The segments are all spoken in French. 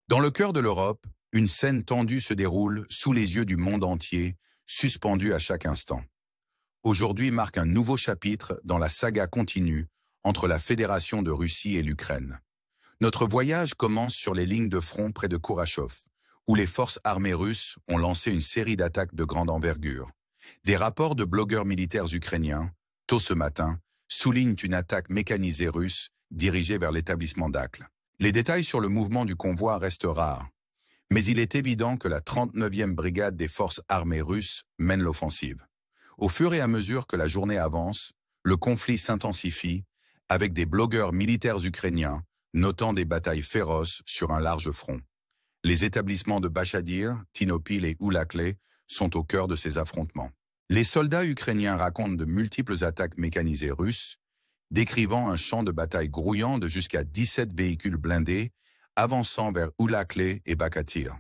Dans le cœur de l'Europe, une scène tendue se déroule sous les yeux du monde entier, suspendue à chaque instant. Aujourd'hui marque un nouveau chapitre dans la saga continue entre la Fédération de Russie et l'Ukraine. Notre voyage commence sur les lignes de front près de Kourachov, où les forces armées russes ont lancé une série d'attaques de grande envergure. Des rapports de blogueurs militaires ukrainiens, tôt ce matin, soulignent une attaque mécanisée russe dirigée vers l'établissement d'Akhl. Les détails sur le mouvement du convoi restent rares, mais il est évident que la 39e brigade des forces armées russes mène l'offensive. Au fur et à mesure que la journée avance, le conflit s'intensifie avec des blogueurs militaires ukrainiens notant des batailles féroces sur un large front. Les établissements de Bachadir, Tinopil et Oulakle sont au cœur de ces affrontements. Les soldats ukrainiens racontent de multiples attaques mécanisées russes, décrivant un champ de bataille grouillant de jusqu'à 17 véhicules blindés avançant vers Oulakle et Bakatir.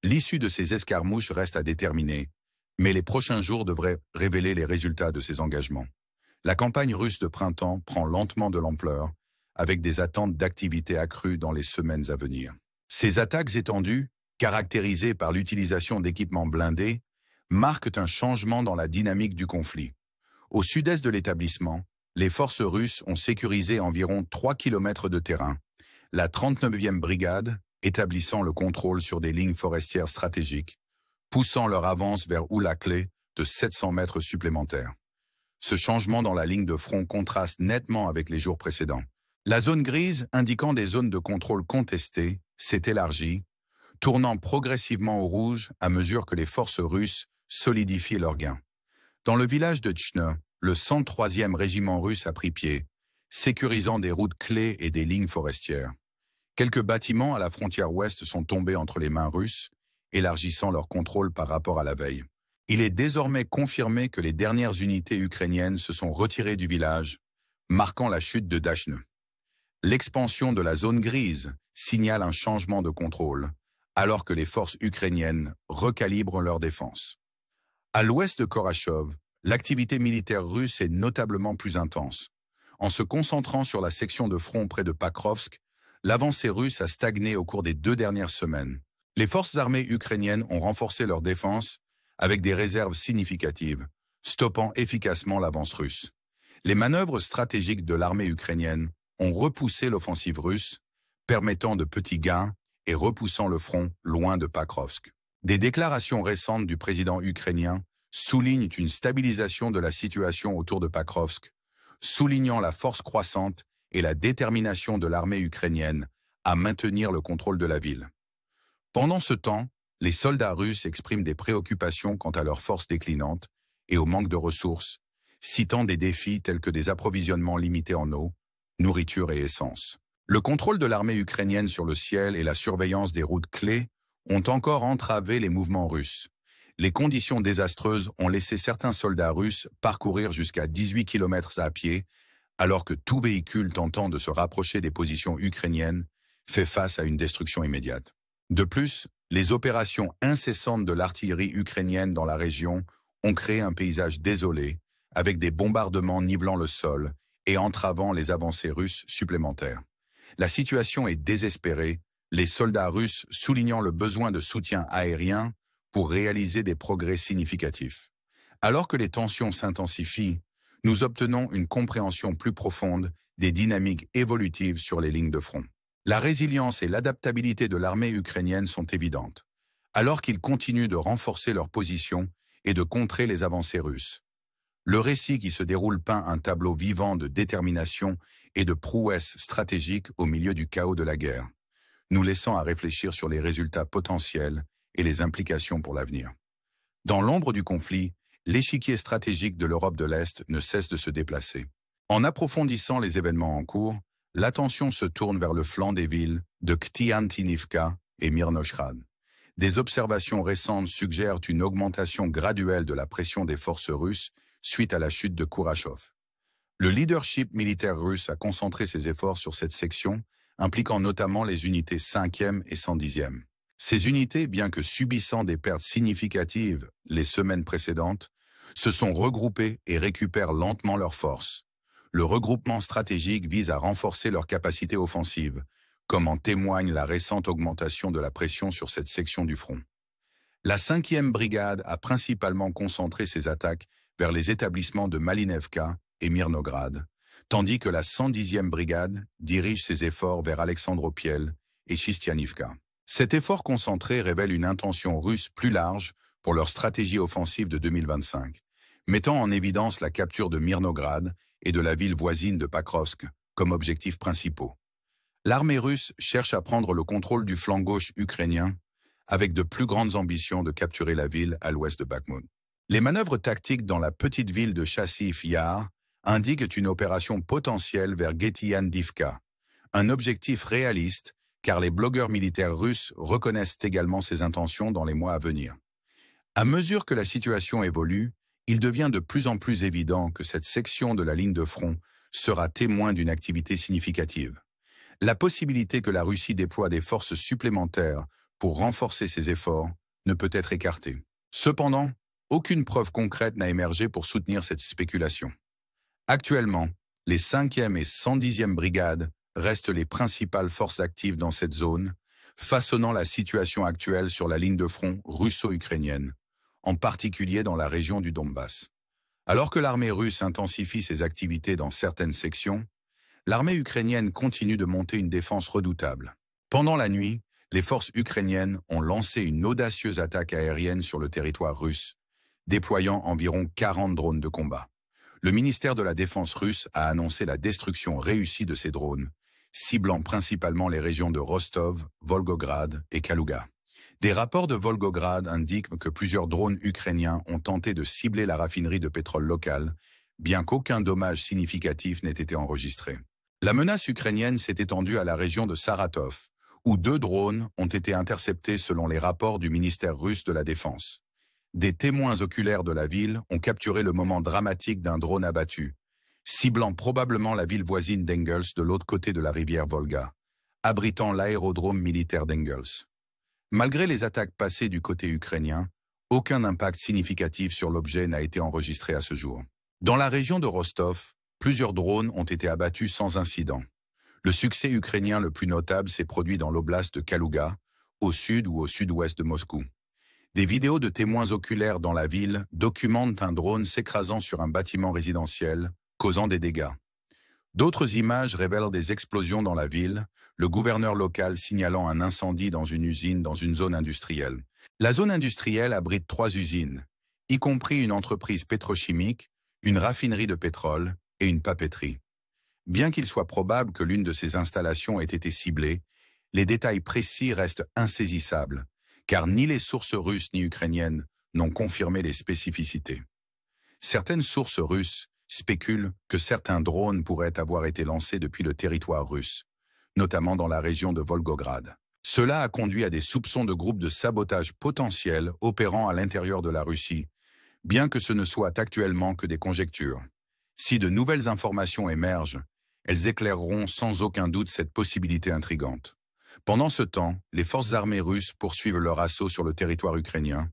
L'issue de ces escarmouches reste à déterminer, mais les prochains jours devraient révéler les résultats de ces engagements. La campagne russe de printemps prend lentement de l'ampleur, avec des attentes d'activité accrues dans les semaines à venir. Ces attaques étendues, caractérisées par l'utilisation d'équipements blindés, marquent un changement dans la dynamique du conflit. Au sud-est de l'établissement, les forces russes ont sécurisé environ 3 km de terrain, la 39e brigade établissant le contrôle sur des lignes forestières stratégiques, poussant leur avance vers Oulakle de 700 mètres supplémentaires. Ce changement dans la ligne de front contraste nettement avec les jours précédents. La zone grise, indiquant des zones de contrôle contestées, s'est élargie, tournant progressivement au rouge à mesure que les forces russes solidifient leurs gains. Dans le village de Tchne, le 103e régiment russe a pris pied, sécurisant des routes clés et des lignes forestières. Quelques bâtiments à la frontière ouest sont tombés entre les mains russes, élargissant leur contrôle par rapport à la veille. Il est désormais confirmé que les dernières unités ukrainiennes se sont retirées du village, marquant la chute de Dachne. L'expansion de la zone grise signale un changement de contrôle, alors que les forces ukrainiennes recalibrent leur défense. À l'ouest de Korachov, l'activité militaire russe est notablement plus intense. En se concentrant sur la section de front près de Pakrovsk, l'avancée russe a stagné au cours des 2 dernières semaines. Les forces armées ukrainiennes ont renforcé leur défense avec des réserves significatives, stoppant efficacement l'avance russe. Les manœuvres stratégiques de l'armée ukrainienne ont repoussé l'offensive russe, permettant de petits gains et repoussant le front loin de Pakrovsk. Des déclarations récentes du président ukrainien soulignent une stabilisation de la situation autour de Pakrovsk, soulignant la force croissante et la détermination de l'armée ukrainienne à maintenir le contrôle de la ville. Pendant ce temps, les soldats russes expriment des préoccupations quant à leurs forces déclinantes et au manque de ressources, citant des défis tels que des approvisionnements limités en eau, nourriture et essence. Le contrôle de l'armée ukrainienne sur le ciel et la surveillance des routes clés ont encore entravé les mouvements russes. Les conditions désastreuses ont laissé certains soldats russes parcourir jusqu'à 18 km à pied, alors que tout véhicule tentant de se rapprocher des positions ukrainiennes fait face à une destruction immédiate. De plus, les opérations incessantes de l'artillerie ukrainienne dans la région ont créé un paysage désolé, avec des bombardements nivelant le sol et entravant les avancées russes supplémentaires. La situation est désespérée, les soldats russes soulignant le besoin de soutien aérien pour réaliser des progrès significatifs. Alors que les tensions s'intensifient, nous obtenons une compréhension plus profonde des dynamiques évolutives sur les lignes de front. La résilience et l'adaptabilité de l'armée ukrainienne sont évidentes, alors qu'ils continuent de renforcer leur position et de contrer les avancées russes. Le récit qui se déroule peint un tableau vivant de détermination et de prouesse stratégique au milieu du chaos de la guerre, nous laissant à réfléchir sur les résultats potentiels et les implications pour l'avenir. Dans l'ombre du conflit, l'échiquier stratégique de l'Europe de l'Est ne cesse de se déplacer. En approfondissant les événements en cours, l'attention se tourne vers le flanc des villes de Ktiantinivka et Myrnoshrad. Des observations récentes suggèrent une augmentation graduelle de la pression des forces russes suite à la chute de Kourachov. Le leadership militaire russe a concentré ses efforts sur cette section, impliquant notamment les unités 5e et 110e. Ces unités, bien que subissant des pertes significatives les semaines précédentes, se sont regroupées et récupèrent lentement leurs forces. Le regroupement stratégique vise à renforcer leur capacité offensive, comme en témoigne la récente augmentation de la pression sur cette section du front. La 5e brigade a principalement concentré ses attaques vers les établissements de Malinevka et Mirnograd, tandis que la 110e brigade dirige ses efforts vers Alexandropiel et Chistianivka. Cet effort concentré révèle une intention russe plus large pour leur stratégie offensive de 2025, mettant en évidence la capture de Mirnograd et de la ville voisine de Pakrovsk comme objectifs principaux. L'armée russe cherche à prendre le contrôle du flanc gauche ukrainien avec de plus grandes ambitions de capturer la ville à l'ouest de Bakhmut. Les manœuvres tactiques dans la petite ville de Chassiv Yar indiquent une opération potentielle vers Getian-Divka, un objectif réaliste car les blogueurs militaires russes reconnaissent également ces intentions dans les mois à venir. À mesure que la situation évolue, il devient de plus en plus évident que cette section de la ligne de front sera témoin d'une activité significative. La possibilité que la Russie déploie des forces supplémentaires pour renforcer ses efforts ne peut être écartée. Cependant, aucune preuve concrète n'a émergé pour soutenir cette spéculation. Actuellement, les 5e et 110e brigades restent les principales forces actives dans cette zone, façonnant la situation actuelle sur la ligne de front russo-ukrainienne, en particulier dans la région du Donbass. Alors que l'armée russe intensifie ses activités dans certaines sections, l'armée ukrainienne continue de monter une défense redoutable. Pendant la nuit, les forces ukrainiennes ont lancé une audacieuse attaque aérienne sur le territoire russe, déployant environ 40 drones de combat. Le ministère de la Défense russe a annoncé la destruction réussie de ces drones, ciblant principalement les régions de Rostov, Volgograd et Kaluga. Des rapports de Volgograd indiquent que plusieurs drones ukrainiens ont tenté de cibler la raffinerie de pétrole locale, bien qu'aucun dommage significatif n'ait été enregistré. La menace ukrainienne s'est étendue à la région de Saratov, où 2 drones ont été interceptés selon les rapports du ministère russe de la Défense. Des témoins oculaires de la ville ont capturé le moment dramatique d'un drone abattu, ciblant probablement la ville voisine d'Engels de l'autre côté de la rivière Volga, abritant l'aérodrome militaire d'Engels. Malgré les attaques passées du côté ukrainien, aucun impact significatif sur l'objet n'a été enregistré à ce jour. Dans la région de Rostov, plusieurs drones ont été abattus sans incident. Le succès ukrainien le plus notable s'est produit dans l'oblast de Kaluga, au sud ou au sud-ouest de Moscou. Des vidéos de témoins oculaires dans la ville documentent un drone s'écrasant sur un bâtiment résidentiel, causant des dégâts. D'autres images révèlent des explosions dans la ville, le gouverneur local signalant un incendie dans une usine dans une zone industrielle. La zone industrielle abrite 3 usines, y compris une entreprise pétrochimique, une raffinerie de pétrole et une papeterie. Bien qu'il soit probable que l'une de ces installations ait été ciblée, les détails précis restent insaisissables, car ni les sources russes ni ukrainiennes n'ont confirmé les spécificités. Certaines sources russes spéculent que certains drones pourraient avoir été lancés depuis le territoire russe, notamment dans la région de Volgograd. Cela a conduit à des soupçons de groupes de sabotage potentiels opérant à l'intérieur de la Russie, bien que ce ne soit actuellement que des conjectures. Si de nouvelles informations émergent, elles éclaireront sans aucun doute cette possibilité intrigante. Pendant ce temps, les forces armées russes poursuivent leur assaut sur le territoire ukrainien,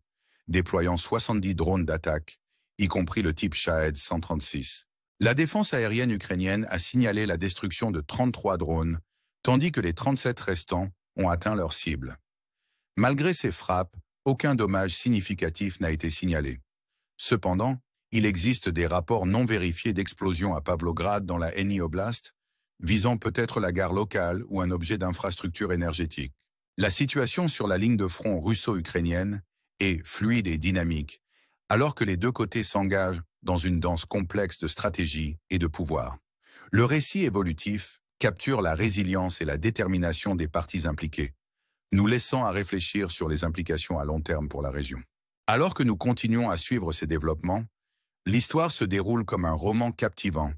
déployant 70 drones d'attaque, y compris le type Shahed 136. La défense aérienne ukrainienne a signalé la destruction de 33 drones, tandis que les 37 restants ont atteint leur cible. Malgré ces frappes, aucun dommage significatif n'a été signalé. Cependant, il existe des rapports non vérifiés d'explosions à Pavlograd dans la Eni Oblast, visant peut-être la gare locale ou un objet d'infrastructure énergétique. La situation sur la ligne de front russo-ukrainienne est fluide et dynamique, alors que les deux côtés s'engagent dans une danse complexe de stratégie et de pouvoir. Le récit évolutif capture la résilience et la détermination des parties impliquées, nous laissant à réfléchir sur les implications à long terme pour la région. Alors que nous continuons à suivre ces développements, l'histoire se déroule comme un roman captivant,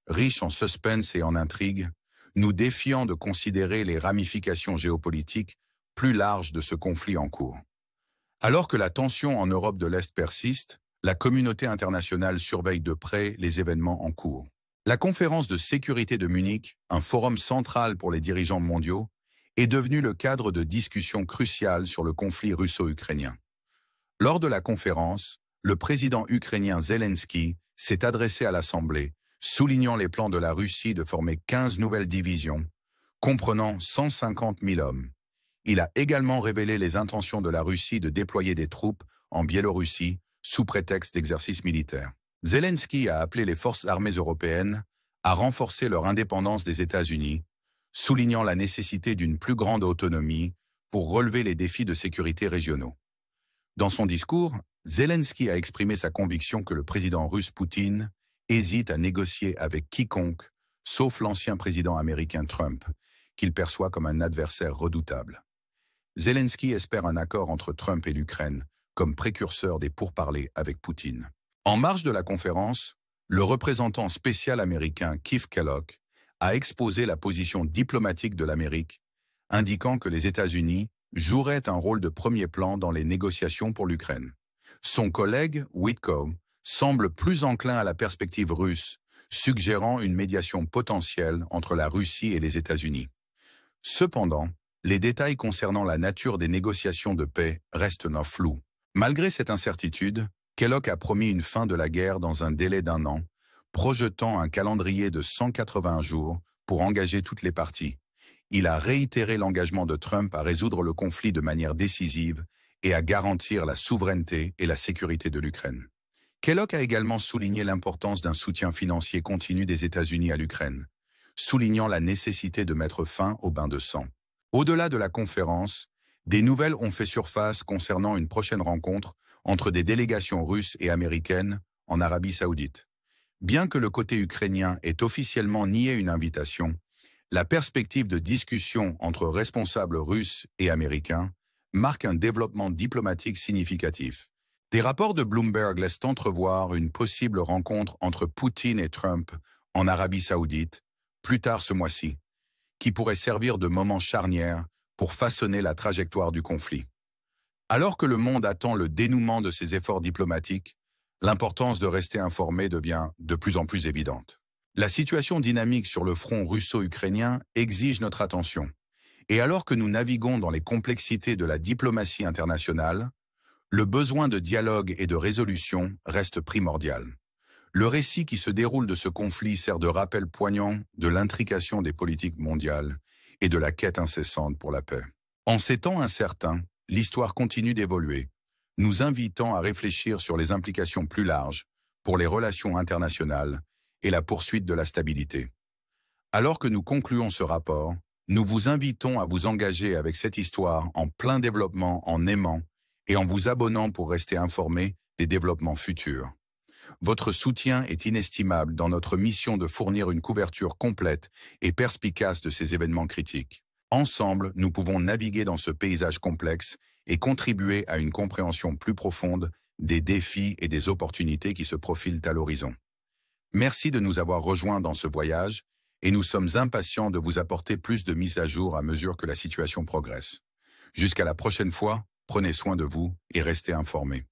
riche en suspense et en intrigue, nous défiant de considérer les ramifications géopolitiques plus larges de ce conflit en cours. Alors que la tension en Europe de l'Est persiste, la communauté internationale surveille de près les événements en cours. La conférence de sécurité de Munich, un forum central pour les dirigeants mondiaux, est devenue le cadre de discussions cruciales sur le conflit russo-ukrainien. Lors de la conférence, le président ukrainien Zelensky s'est adressé à l'Assemblée, soulignant les plans de la Russie de former 15 nouvelles divisions, comprenant 150 000 hommes. Il a également révélé les intentions de la Russie de déployer des troupes en Biélorussie sous prétexte d'exercices militaires. Zelensky a appelé les forces armées européennes à renforcer leur indépendance des États-Unis, soulignant la nécessité d'une plus grande autonomie pour relever les défis de sécurité régionaux. Dans son discours, Zelensky a exprimé sa conviction que le président russe Poutine hésite à négocier avec quiconque, sauf l'ancien président américain Trump, qu'il perçoit comme un adversaire redoutable. Zelensky espère un accord entre Trump et l'Ukraine comme précurseur des pourparlers avec Poutine. En marge de la conférence, le représentant spécial américain Keith Kellogg a exposé la position diplomatique de l'Amérique, indiquant que les États-Unis joueraient un rôle de premier plan dans les négociations pour l'Ukraine. Son collègue, Witkow, semble plus enclin à la perspective russe, suggérant une médiation potentielle entre la Russie et les États-Unis. Cependant, les détails concernant la nature des négociations de paix restent flous. Malgré cette incertitude, Kellogg a promis une fin de la guerre dans un délai d'1 an, projetant un calendrier de 180 jours pour engager toutes les parties. Il a réitéré l'engagement de Trump à résoudre le conflit de manière décisive et à garantir la souveraineté et la sécurité de l'Ukraine. Kellogg a également souligné l'importance d'un soutien financier continu des États-Unis à l'Ukraine, soulignant la nécessité de mettre fin au bain de sang. Au-delà de la conférence, des nouvelles ont fait surface concernant une prochaine rencontre entre des délégations russes et américaines en Arabie Saoudite. Bien que le côté ukrainien ait officiellement nié une invitation, la perspective de discussion entre responsables russes et américains marque un développement diplomatique significatif. Des rapports de Bloomberg laissent entrevoir une possible rencontre entre Poutine et Trump en Arabie Saoudite, plus tard ce mois-ci, qui pourrait servir de moment charnière pour façonner la trajectoire du conflit. Alors que le monde attend le dénouement de ses efforts diplomatiques, l'importance de rester informé devient de plus en plus évidente. La situation dynamique sur le front russo-ukrainien exige notre attention. Et alors que nous naviguons dans les complexités de la diplomatie internationale, le besoin de dialogue et de résolution reste primordial. Le récit qui se déroule de ce conflit sert de rappel poignant de l'intrication des politiques mondiales et de la quête incessante pour la paix. En ces temps incertains, l'histoire continue d'évoluer, nous invitant à réfléchir sur les implications plus larges pour les relations internationales et la poursuite de la stabilité. Alors que nous concluons ce rapport, nous vous invitons à vous engager avec cette histoire en plein développement en aimant et en vous abonnant pour rester informés des développements futurs. Votre soutien est inestimable dans notre mission de fournir une couverture complète et perspicace de ces événements critiques. Ensemble, nous pouvons naviguer dans ce paysage complexe et contribuer à une compréhension plus profonde des défis et des opportunités qui se profilent à l'horizon. Merci de nous avoir rejoints dans ce voyage et nous sommes impatients de vous apporter plus de mises à jour à mesure que la situation progresse. Jusqu'à la prochaine fois, prenez soin de vous et restez informés.